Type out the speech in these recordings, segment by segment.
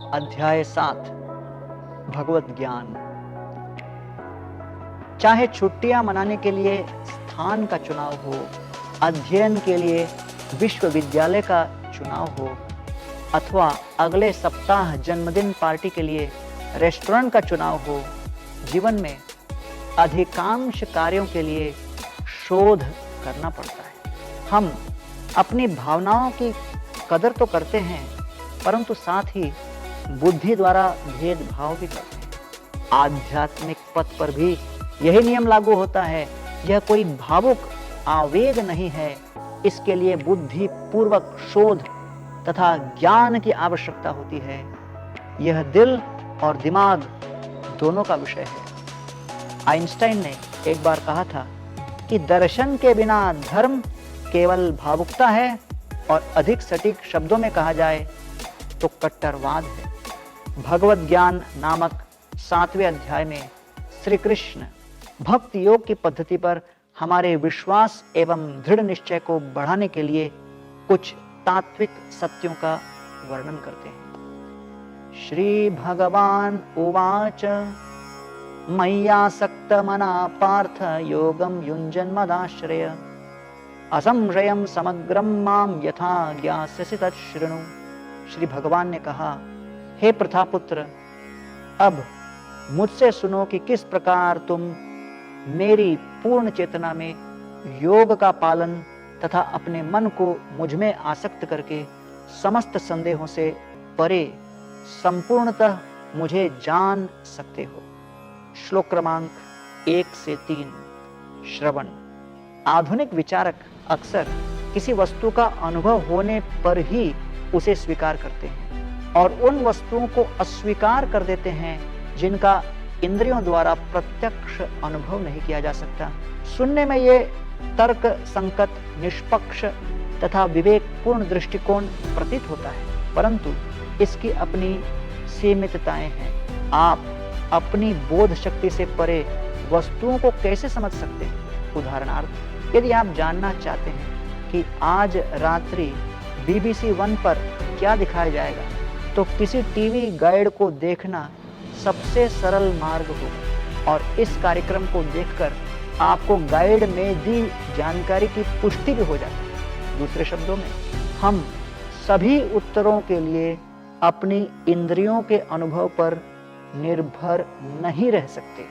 अध्याय 7 भगवत ज्ञान। चाहे छुट्टियां मनाने के लिए स्थान का चुनाव हो, अध्ययन के लिए विश्वविद्यालय का चुनाव हो, अथवा अगले सप्ताह जन्मदिन पार्टी के लिए रेस्टोरेंट का चुनाव हो, जीवन में अधिकांश कार्यों के लिए शोध करना पड़ता है। हम अपनी भावनाओं की कदर तो करते हैं, परंतु साथ ही बुद्धि द्वारा भेदभाव भी करते हैं। आध्यात्मिक पथ पर भी यही नियम लागू होता है। यह कोई भावुक आवेग नहीं है, इसके लिए बुद्धि पूर्वक शोध तथा ज्ञान की आवश्यकता होती है। यह दिल और दिमाग दोनों का विषय है। आइंस्टाइन ने एक बार कहा था कि दर्शन के बिना धर्म केवल भावुकता है, और अधिक सटीक शब्दों में कहा जाए तो कट्टरवाद है। भगवत ज्ञान नामक 7वें अध्याय में श्री कृष्ण भक्ति योग की पद्धति पर हमारे विश्वास एवं दृढ़ निश्चय को बढ़ाने के लिए कुछ तात्विक सत्यों का वर्णन करते हैं। श्री भगवान उवाच मय्यासक्त मना पार्थ योगम युञ्जन मदाश्रय असंशयम समग्रम माम यथा ज्ञास्यसि तच्छृणु। श्री भगवान ने कहा, हे प्रथापुत्र, अब मुझसे सुनो कि किस प्रकार तुम मेरी पूर्ण चेतना में योग का पालन तथा अपने मन को मुझ में आसक्त करके समस्त संदेहों से परे संपूर्णतः मुझे जान सकते हो। श्लोक क्रमांक 1 से 3। श्रवण। आधुनिक विचारक अक्सर किसी वस्तु का अनुभव होने पर ही उसे स्वीकार करते हैं और उन वस्तुओं को अस्वीकार कर देते हैं जिनका इंद्रियों द्वारा प्रत्यक्ष अनुभव नहीं किया जा सकता। सुनने में ये तर्क संगत, निष्पक्ष तथा विवेकपूर्ण दृष्टिकोण प्रतीत होता है, परंतु इसकी अपनी सीमितताएं हैं। आप अपनी बोध शक्ति से परे वस्तुओं को कैसे समझ सकते हैं? उदाहरणार्थ, यदि आप जानना चाहते हैं कि आज रात्रि BBC 1 पर क्या दिखाया जाएगा, तो किसी टीवी गाइड को देखना सबसे सरल मार्ग होगा, और इस कार्यक्रम को देखकर आपको गाइड में दी जानकारी की पुष्टि भी हो जाती है। दूसरे शब्दों में, हम सभी उत्तरों के लिए अपनी इंद्रियों के अनुभव पर निर्भर नहीं रह सकते।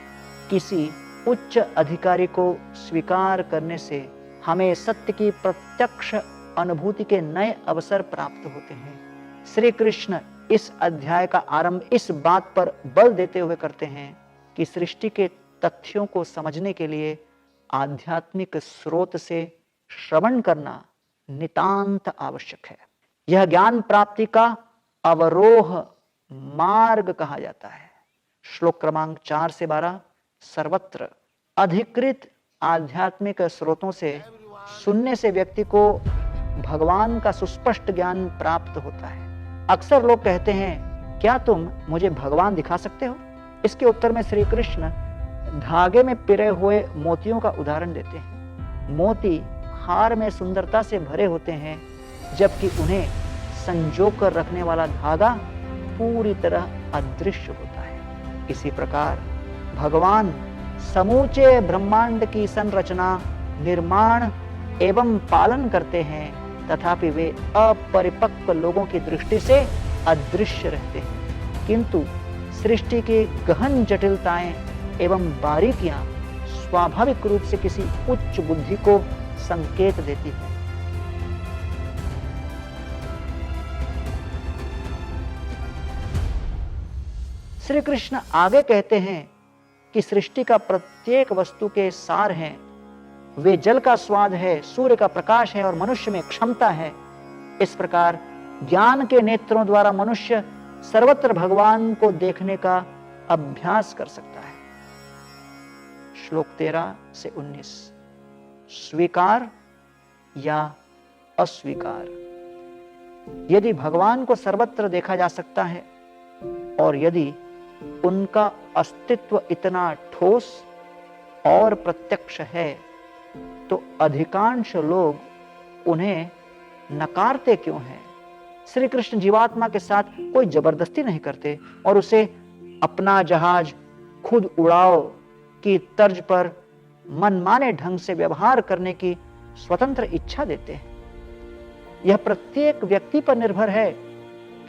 किसी उच्च अधिकारी को स्वीकार करने से हमें सत्य की प्रत्यक्ष अनुभूति के नए अवसर प्राप्त होते हैं। श्री कृष्ण इस अध्याय का आरंभ इस बात पर बल देते हुए करते हैं कि सृष्टि के तथ्यों को समझने के लिए आध्यात्मिक स्रोत से श्रवण करना नितांत आवश्यक है। यह ज्ञान प्राप्ति का अवरोह मार्ग कहा जाता है। श्लोक क्रमांक 4 से 12। सर्वत्र अधिकृत आध्यात्मिक स्रोतों से सुनने से व्यक्ति को भगवान का सुस्पष्ट ज्ञान प्राप्त होता है। अक्सर लोग कहते हैं, क्या तुम मुझे भगवान दिखा सकते हो? इसके उत्तर में श्री कृष्ण धागे में पिरे हुए मोतियों का उदाहरण देते हैं। मोती हार में सुंदरता से भरे होते हैं, जबकि उन्हें संजोकर रखने वाला धागा पूरी तरह अदृश्य होता है। इसी प्रकार भगवान समूचे ब्रह्मांड की संरचना, निर्माण एवं पालन करते हैं, तथापि वे अपरिपक्व लोगों की दृष्टि से अदृश्य रहते हैं। किंतु सृष्टि की गहन जटिलताएं एवं बारीकियां स्वाभाविक रूप से किसी उच्च बुद्धि को संकेत देती है। श्री कृष्ण आगे कहते हैं कि सृष्टि का प्रत्येक वस्तु के सार हैं। वे जल का स्वाद है, सूर्य का प्रकाश है और मनुष्य में क्षमता है। इस प्रकार ज्ञान के नेत्रों द्वारा मनुष्य सर्वत्र भगवान को देखने का अभ्यास कर सकता है। श्लोक 13 से 19। स्वीकार या अस्वीकार। यदि भगवान को सर्वत्र देखा जा सकता है और यदि उनका अस्तित्व इतना ठोस और प्रत्यक्ष है, तो अधिकांश लोग उन्हें नकारते क्यों हैं? श्री कृष्ण जीवात्मा के साथ कोई जबरदस्ती नहीं करते और उसे अपना जहाज खुद उड़ाओ की तर्ज पर मनमाने ढंग से व्यवहार करने की स्वतंत्र इच्छा देते हैं। यह प्रत्येक व्यक्ति पर निर्भर है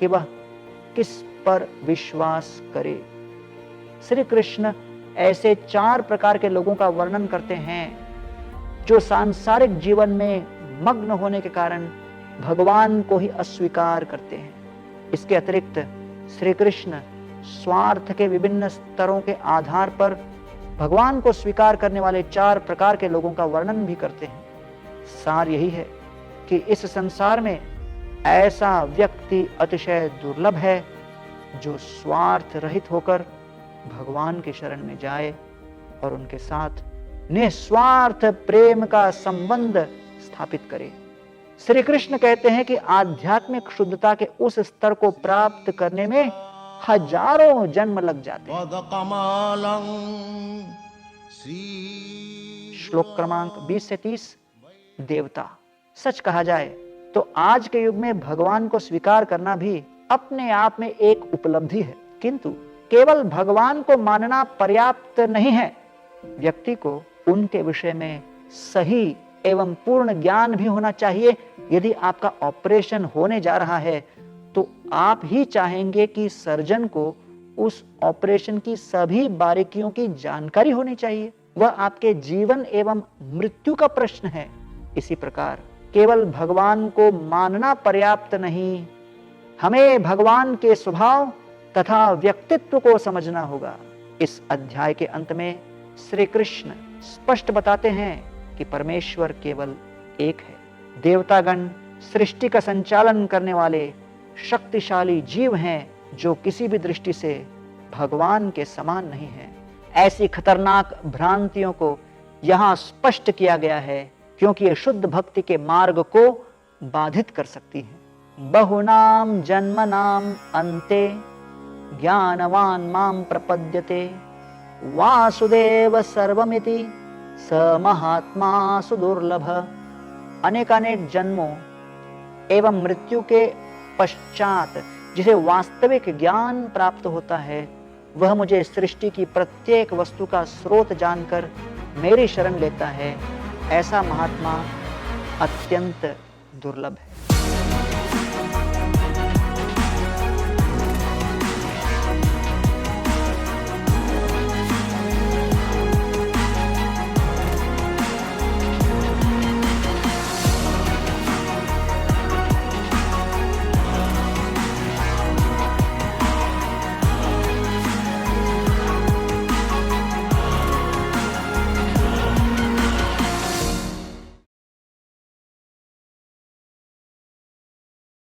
कि वह किस पर विश्वास करे। श्री कृष्ण ऐसे 4 प्रकार के लोगों का वर्णन करते हैं जो सांसारिक जीवन में मग्न होने के कारण भगवान को ही अस्वीकार करते हैं। इसके अतिरिक्त श्री कृष्ण स्वार्थ के विभिन्न स्तरों के आधार पर भगवान को स्वीकार करने वाले 4 प्रकार के लोगों का वर्णन भी करते हैं। सार यही है कि इस संसार में ऐसा व्यक्ति अतिशय दुर्लभ है जो स्वार्थ रहित होकर भगवान की शरण में जाए और उनके साथ निस्वार्थ प्रेम का संबंध स्थापित करे। श्री कृष्ण कहते हैं कि आध्यात्मिक शुद्धता के उस स्तर को प्राप्त करने में हजारों जन्म लग जाते हैं। श्लोक क्रमांक 20 से 30। देवता, सच कहा जाए तो आज के युग में भगवान को स्वीकार करना भी अपने आप में एक उपलब्धि है, किंतु केवल भगवान को मानना पर्याप्त नहीं है। व्यक्ति को उनके विषय में सही एवं पूर्ण ज्ञान भी होना चाहिए। यदि आपका ऑपरेशन होने जा रहा है तो आप ही चाहेंगे कि सर्जन को उस ऑपरेशन की सभी बारीकियों की जानकारी होनी चाहिए। वह आपके जीवन एवं मृत्यु का प्रश्न है। इसी प्रकार केवल भगवान को मानना पर्याप्त नहीं, हमें भगवान के स्वभाव तथा व्यक्तित्व को समझना होगा। इस अध्याय के अंत में श्री कृष्ण स्पष्ट बताते हैं कि परमेश्वर केवल एक है। देवतागण सृष्टि का संचालन करने वाले शक्तिशाली जीव हैं जो किसी भी दृष्टि से भगवान के समान नहीं है। ऐसी खतरनाक भ्रांतियों को यहाँ स्पष्ट किया गया है क्योंकि यह शुद्ध भक्ति के मार्ग को बाधित कर सकती है। बहुनाम जन्मनाम अन्ते ज्ञानवान माम प्रपद्यते वासुदेव सर्वमिति स महात्मा सुदुर्लभ। अनेकानेक जन्मों एवं मृत्यु के पश्चात जिसे वास्तविक ज्ञान प्राप्त होता है वह मुझे सृष्टि की प्रत्येक वस्तु का स्रोत जानकर मेरी शरण लेता है। ऐसा महात्मा अत्यंत दुर्लभ है।